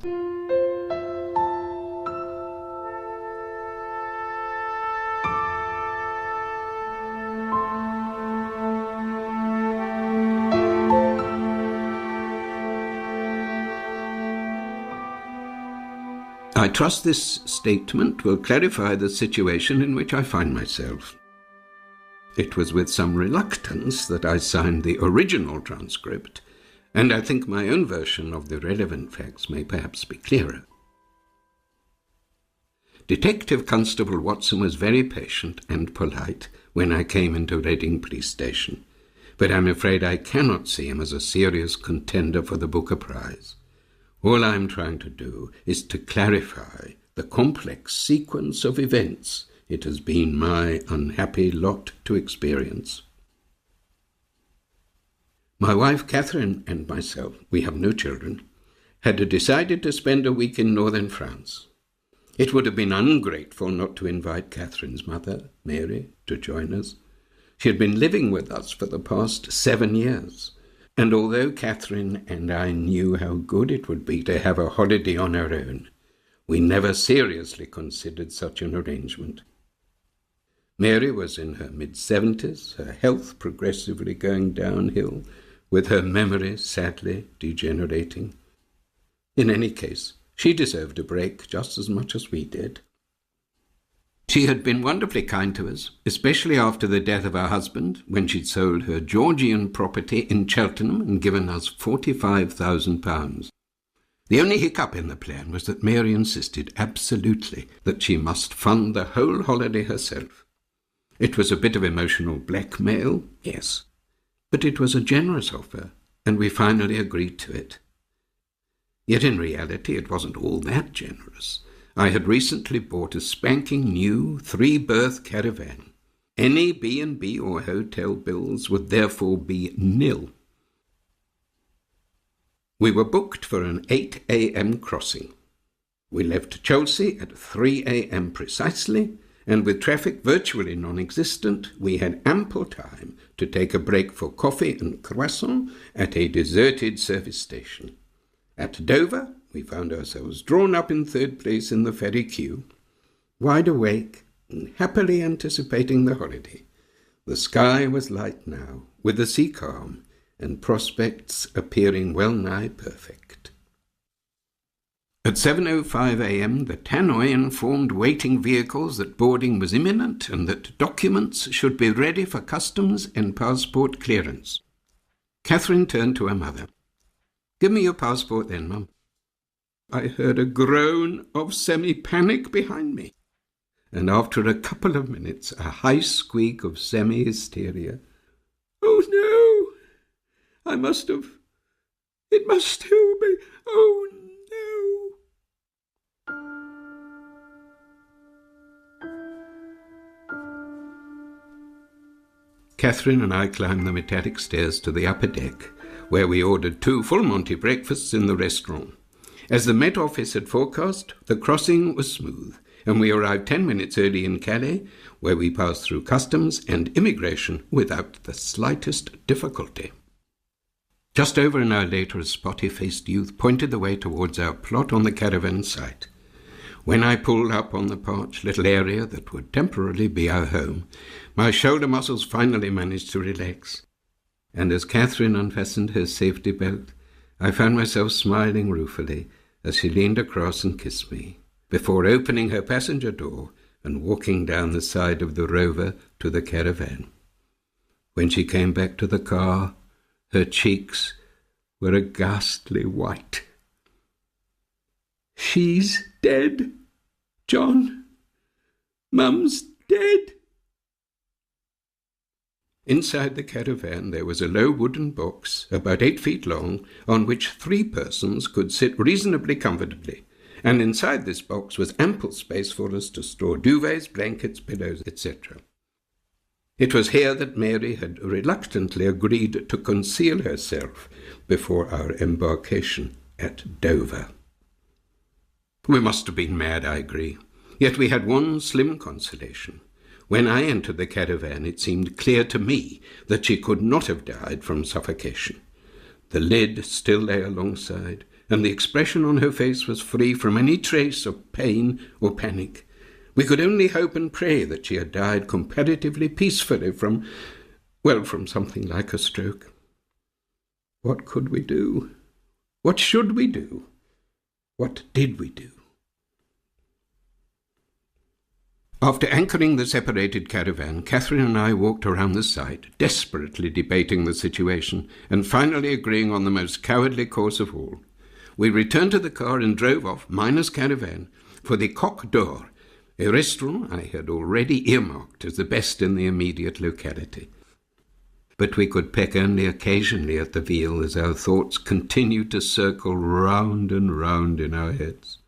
I trust this statement will clarify the situation in which I find myself. It was with some reluctance that I signed the original transcript, and I think my own version of the relevant facts may perhaps be clearer. Detective Constable Watson was very patient and polite when I came into Reading Police Station, but I'm afraid I cannot see him as a serious contender for the Booker Prize. All I'm trying to do is to clarify the complex sequence of events it has been my unhappy lot to experience. My wife Catherine and myself, we have no children, had decided to spend a week in northern France. It would have been ungrateful not to invite Catherine's mother, Mary, to join us. She had been living with us for the past 7 years, and although Catherine and I knew how good it would be to have a holiday on our own, we never seriously considered such an arrangement. Mary was in her mid-70s, her health progressively going downhill, with her memory sadly degenerating. In any case, she deserved a break just as much as we did. She had been wonderfully kind to us, especially after the death of her husband, when she'd sold her Georgian property in Cheltenham and given us £45,000. The only hiccup in the plan was that Mary insisted absolutely that she must fund the whole holiday herself. It was a bit of emotional blackmail, yes, but it was a generous offer, and we finally agreed to it. Yet in reality it wasn't all that generous. I had recently bought a spanking new 3-berth caravan. Any B&B or hotel bills would therefore be nil. We were booked for an 8 a.m. crossing. We left Chelsea at 3 a.m. precisely, and with traffic virtually non-existent, we had ample time to take a break for coffee and croissant at a deserted service station. At Dover, we found ourselves drawn up in third place in the ferry queue, wide awake and happily anticipating the holiday. The sky was light now, with the sea calm, and prospects appearing well-nigh perfect. At 7:05 a.m., the tannoy informed waiting vehicles that boarding was imminent and that documents should be ready for customs and passport clearance. Catherine turned to her mother. "Give me your passport then, Mum." I heard a groan of semi-panic behind me, and after a couple of minutes, a high squeak of semi-hysteria. "Oh, no! It must still be. Oh, no!" Catherine and I climbed the metallic stairs to the upper deck, where we ordered 2 full Monty breakfasts in the restaurant. As the Met Office had forecast, the crossing was smooth, and we arrived 10 minutes early in Calais, where we passed through customs and immigration without the slightest difficulty. Just over an hour later, a spotty-faced youth pointed the way towards our plot on the caravan site. When I pulled up on the parched little area that would temporarily be our home, my shoulder muscles finally managed to relax, and as Catherine unfastened her safety belt, I found myself smiling ruefully as she leaned across and kissed me, before opening her passenger door and walking down the side of the Rover to the caravan. When she came back to the car, her cheeks were a ghastly white. "She's dead, John. Mum's dead." Inside the caravan there was a low wooden box, about 8 feet long, on which 3 persons could sit reasonably comfortably, and inside this box was ample space for us to store duvets, blankets, pillows, etc. It was here that Mary had reluctantly agreed to conceal herself before our embarkation at Dover. We must have been mad, I agree, yet we had one slim consolation. When I entered the caravan, it seemed clear to me that she could not have died from suffocation. The lid still lay alongside, and the expression on her face was free from any trace of pain or panic. We could only hope and pray that she had died comparatively peacefully from something like a stroke. What could we do? What should we do? What did we do? After anchoring the separated caravan, Catherine and I walked around the site, desperately debating the situation, and finally agreeing on the most cowardly course of all. We returned to the car and drove off, minus caravan, for the Coq d'Or, a restaurant I had already earmarked as the best in the immediate locality. But we could peck only occasionally at the veal as our thoughts continued to circle round and round in our heads.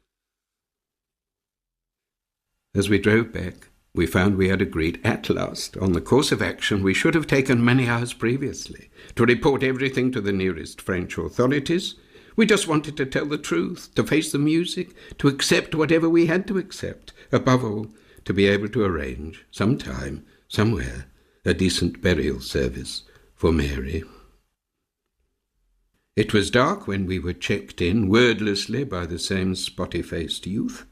As we drove back, we found we had agreed at last on the course of action we should have taken many hours previously, to report everything to the nearest French authorities. We just wanted to tell the truth, to face the music, to accept whatever we had to accept, above all, to be able to arrange, sometime, somewhere, a decent burial service for Mary. It was dark when we were checked in wordlessly by the same spotty-faced youth,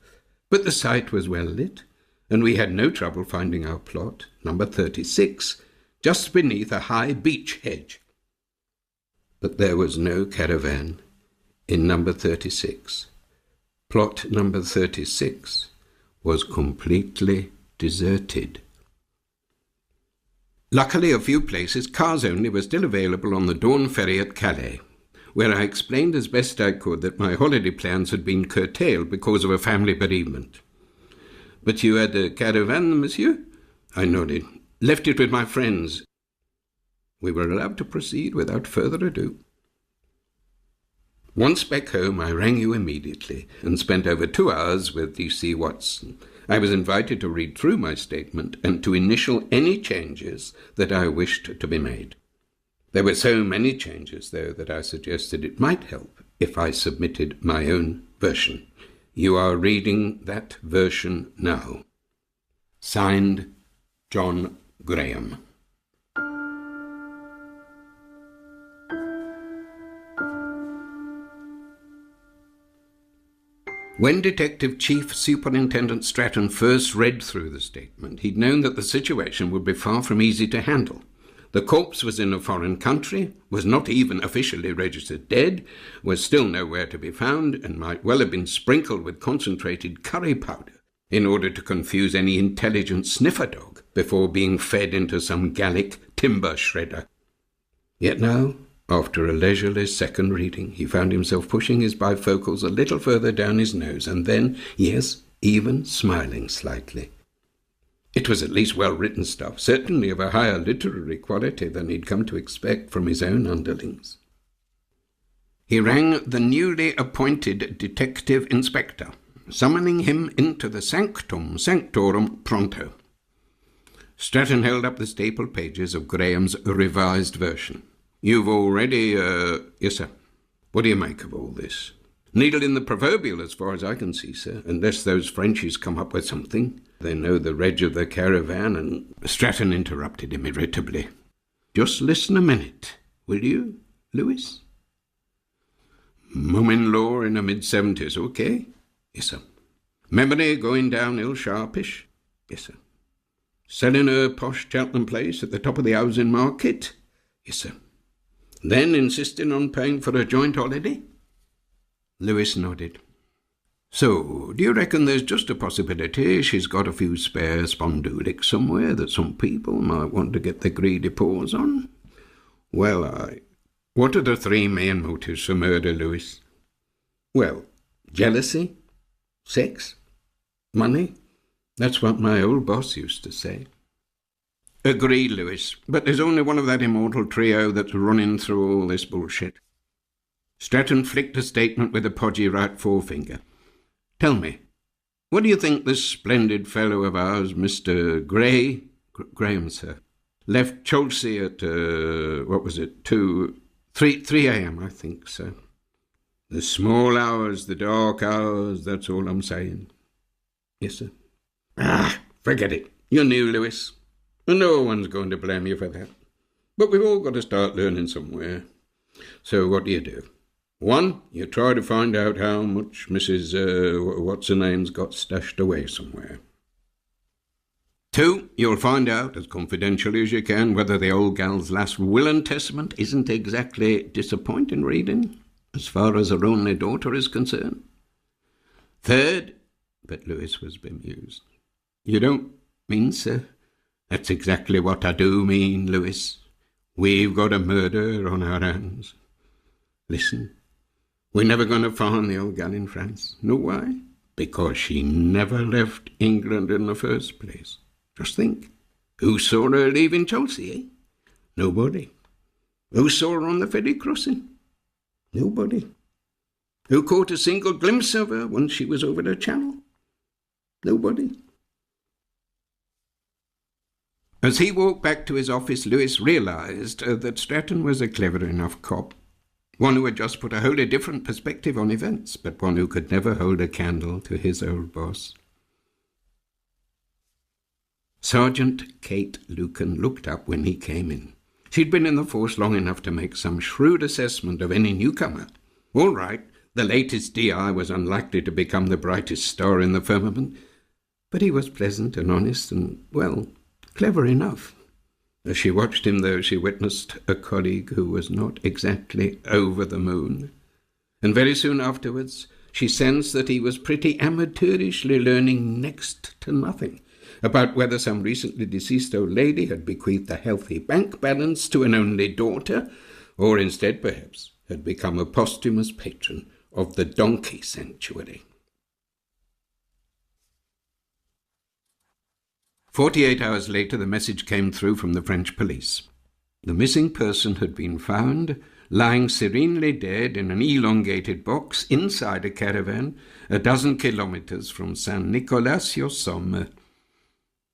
but the site was well lit, and we had no trouble finding our plot, number 36, just beneath a high beech hedge. But there was no caravan in number 36. Plot number 36 was completely deserted. Luckily, a few places, cars only, were still available on the Dawn ferry at Calais, where I explained as best I could that my holiday plans had been curtailed because of a family bereavement. "But you had a caravan, monsieur?" I nodded. "Left it with my friends." We were allowed to proceed without further ado. Once back home, I rang you immediately and spent over 2 hours with D.C. Watson. I was invited to read through my statement and to initial any changes that I wished to be made. There were so many changes, though, that I suggested it might help if I submitted my own version. You are reading that version now. Signed, John Graham. When Detective Chief Superintendent Stratton first read through the statement, he'd known that the situation would be far from easy to handle. The corpse was in a foreign country, was not even officially registered dead, was still nowhere to be found, and might well have been sprinkled with concentrated curry powder in order to confuse any intelligent sniffer dog before being fed into some Gallic timber shredder. Yet now, after a leisurely second reading, he found himself pushing his bifocals a little further down his nose, and then, yes, even smiling slightly. It was at least well-written stuff, certainly of a higher literary quality than he'd come to expect from his own underlings. He rang the newly appointed detective inspector, summoning him into the sanctum sanctorum pronto. Stratton held up the stapled pages of Graham's revised version. "You've already, Yes, sir. What do you make of all this?" "Needle in the proverbial as far as I can see, sir, unless those Frenchies come up with something. They know the reg of the caravan and—" Stratton interrupted him irritably. "Just listen a minute, will you, Lewis? Mum-in-law in her mid-70s, okay? Yes, sir. Memory going downhill sharpish? Yes, sir. Selling her posh Cheltenham place at the top of the housing market? Yes, sir. Then insisting on paying for a joint holiday?" Lewis nodded. "So, do you reckon there's just a possibility she's got a few spare spondulics somewhere that some people might want to get their greedy paws on?" "Well, what are the 3 main motives for murder, Lewis?" "Well, jealousy, sex, money. That's what my old boss used to say." "Agreed, Lewis, but there's only one of that immortal trio that's running through all this bullshit." Stratton flicked a statement with a podgy right forefinger. "Tell me, what do you think this splendid fellow of ours, Mr. Graham, sir, left Chelsea at, 3 a.m., I think, sir. The small hours, the dark hours, that's all I'm saying." "Yes, sir." Forget it. You're new, Lewis, and no one's going to blame you for that. But we've all got to start learning somewhere. So what do? One, you try to find out how much Mrs. What's-her-name's got stashed away somewhere. Two, you'll find out, as confidentially as you can, whether the old gal's last will and testament isn't exactly disappointing reading, as far as her only daughter is concerned. Third, but Lewis was bemused. You don't mean, sir? That's exactly what I do mean, Lewis. We've got a murder on our hands. Listen, we're never going to find the old gal in France. Know why? Because she never left England in the first place. Just think, who saw her leaving Chelsea, eh? Nobody. Who saw her on the ferry crossing? Nobody. Who caught a single glimpse of her once she was over the channel? Nobody. As he walked back to his office, Lewis realised that Stratton was a clever enough cop, one who had just put a wholly different perspective on events, but one who could never hold a candle to his old boss. Sergeant Kate Lucan looked up when he came in. She'd been in the force long enough to make some shrewd assessment of any newcomer. All right, the latest DI was unlikely to become the brightest star in the firmament, but he was pleasant and honest and, well, clever enough. As she watched him, though, she witnessed a colleague who was not exactly over the moon. And very soon afterwards, she sensed that he was pretty amateurishly learning next to nothing about whether some recently deceased old lady had bequeathed a healthy bank balance to an only daughter, or instead, perhaps, had become a posthumous patron of the donkey sanctuary. 48 hours later, the message came through from the French police. The missing person had been found, lying serenely dead in an elongated box inside a caravan a dozen kilometres from Saint-Nicolas-sur-Somme.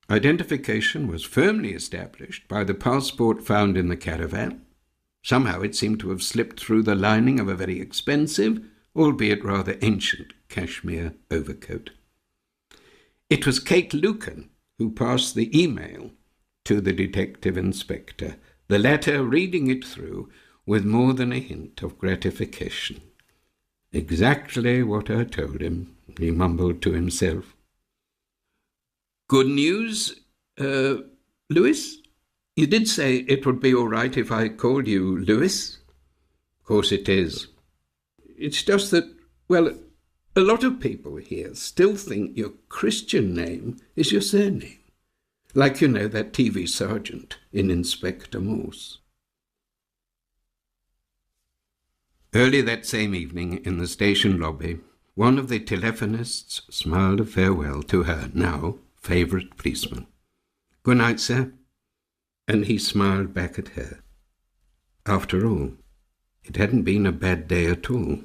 Identification was firmly established by the passport found in the caravan. Somehow it seemed to have slipped through the lining of a very expensive, albeit rather ancient, cashmere overcoat. It was Kate Lucan who passed the email to the detective inspector, the latter reading it through with more than a hint of gratification. Exactly what I told him, he mumbled to himself. Good news, Lewis? You did say it would be all right if I called you Lewis? Of course it is. It's just that, well, a lot of people here still think your Christian name is your surname. Like, you know, that TV sergeant in Inspector Morse. Early that same evening, in the station lobby, one of the telephonists smiled a farewell to her now favourite policeman. Good night, sir. And he smiled back at her. After all, it hadn't been a bad day at all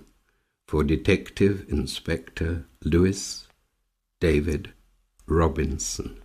for Detective Inspector Lewis David Robinson.